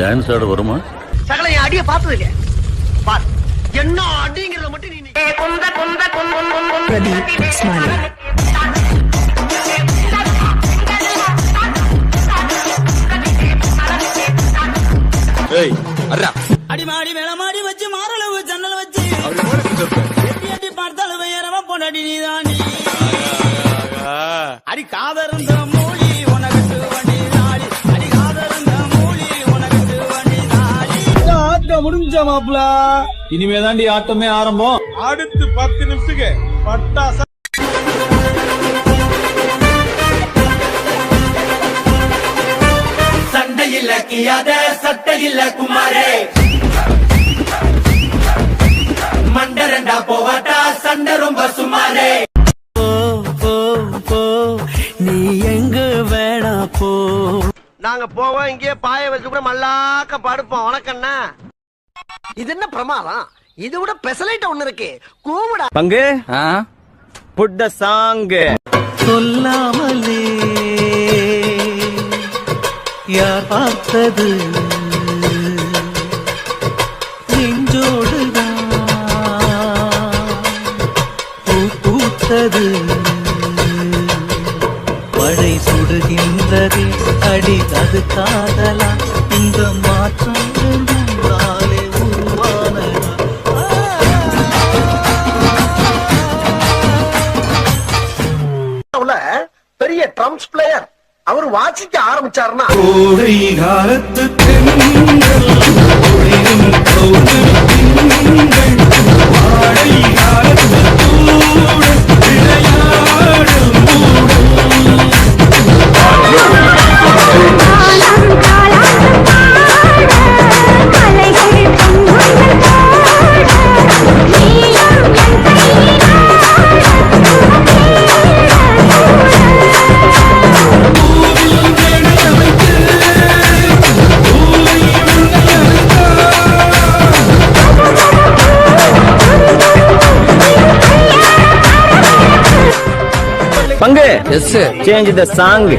Dance ஆட வருமா? சகல என் அடிய பார்த்தது இல்லையா? பார் என்ன அடிங்கிறத மட்டும் நீ பிரதீப் ஸ்மாலி. ஏய் அர்ரா அடிமாடி மேலமாடி வச்சு மாரளவு ஜன்னல் வச்சு எட்டி பார்த்தாலும் வேறவ பொண்டாடி நீதாண்டி அடி காதருந்த மூலி உனக்கு வண்டி நாடி அடி காதருந்த மூலி உனக்கு வண்டி நாடி. ஆட்டம் முடிஞ்ச மாப்ள, இனிமேதாண்டி ஆட்டமே ஆரம்பம். அடுத்து 10 நிமிஷத்துக்கு பட்டாசா. சண்டையில் கியாத சட்டையில் குமாரே மண்டரண்டா போவாட்டா சண்டை ரொம்ப சுமாரே. நீ எங்க வேணா போ. நாங்க போவோம், இங்கே பாய வச்சு கூட மல்லாக்க படுப்போம். வணக்கண்ணா. இது என்ன பிரமாதம்? இது விட பெசலைட் ஒண்ணு இருக்கு. கூவுடா பங்கு புட் த சாங். சொல்லாமலே யார் பார்த்தது நெஞ்சோடுதான் பூ பூத்தது மழை சுடுகின்றது அடி அது காதலா இந்த மாற்றம் உன்னாலே உருவானதா. பெரிய ட்ரம்ஸ் பிளேயர் அவர் வாசிக்க ஆரம்பிச்சாருன்னா கோடை காலத்து தென்றல் ஒளிரும் கௌதம திங்கள் வாடை காலத்து தூடல் விளையாடும் பங்கு change the song.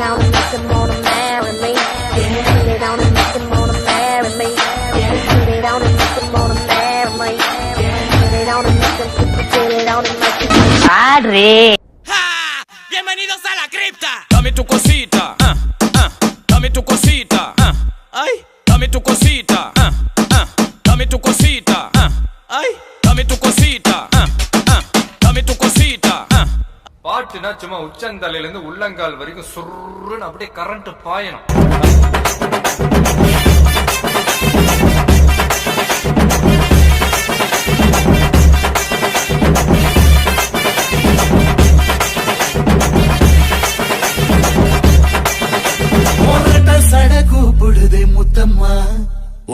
Down and make them wanna marry me. Put it down and make them wanna marry me. Put it down and make them wanna marry me. Put it down and make them put it down and make them. Padre. Bienvenidos a la cripta. Dame tu cosita, dame tu cosita, ay, dame tu cosita, dame tu cosita, ay, dame tu cosita, dame tu cosita. பாட்டுனா சும்மா உச்சந்தலையில இருந்து உள்ளங்கால் வரைக்கும் சுருன்னு அப்படியே current பாயணும். சட கூப்பிடுதே முத்தம்மா,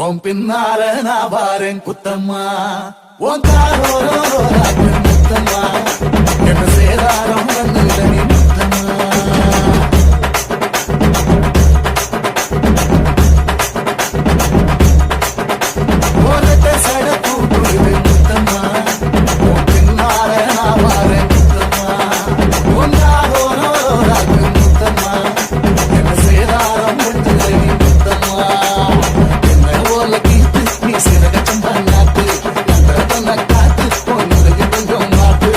உன் பின்னால நான் பாரேன் குத்தம்மா, உன் காரோரோ முத்தம்மா, என்ன சேதாரம் வந்துடனே முத்தம்மா. சட கூப்பிடுதே முத்தம்மா, உன் பின்னால நான் பாரேன் குத்தம்மா, உன் காரோரோ முத்தம்மா, என்ன சேதாரம் வந்துடனே முத்தம்மா. என்ன ஓல கீத்து நீ சிறகச்சம் பண்ணாத்து அந்த காத்து பொண்ணுடைய கொஞ்சம் மாத்து.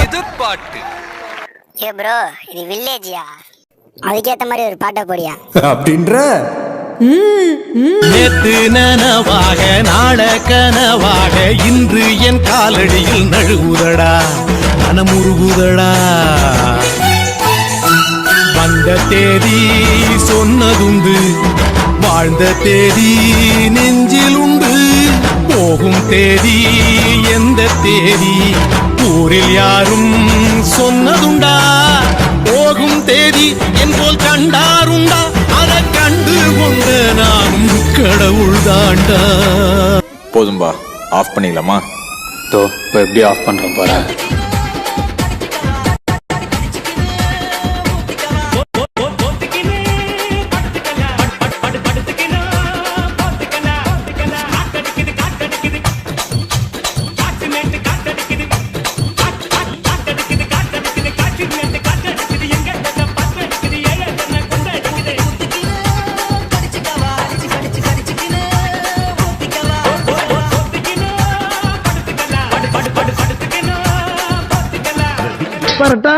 இது பாட்டு. ஏ ப்ரோ, இது வில்லேஜியா? அதுக்கேத்த மாதிரி ஒரு பாட்டை போடியா அப்படின்ற நேத்து நனவாக நாள கனவாக இன்று என் காலடியில் நழுவுதடா மனமுருகுதடா வந்த தேதி சொன்னதுண்டு வாழ்ந்த தேதி நெஞ்சில் உண்டு போகும் தேதி எந்த தேதி ஊரில் யாரும் சொன்னதுண்டா போகும் தேதி என் போல் கண்டாருண்டா அதை கண்டு கொண்ட நானும் கடவுள் தாண்டா. போதும்பா, ஆஃப் பண்ணிக்கலாமா? இப்போ எப்படி ஆஃப் பண்றேன் பாரு. பரட்டா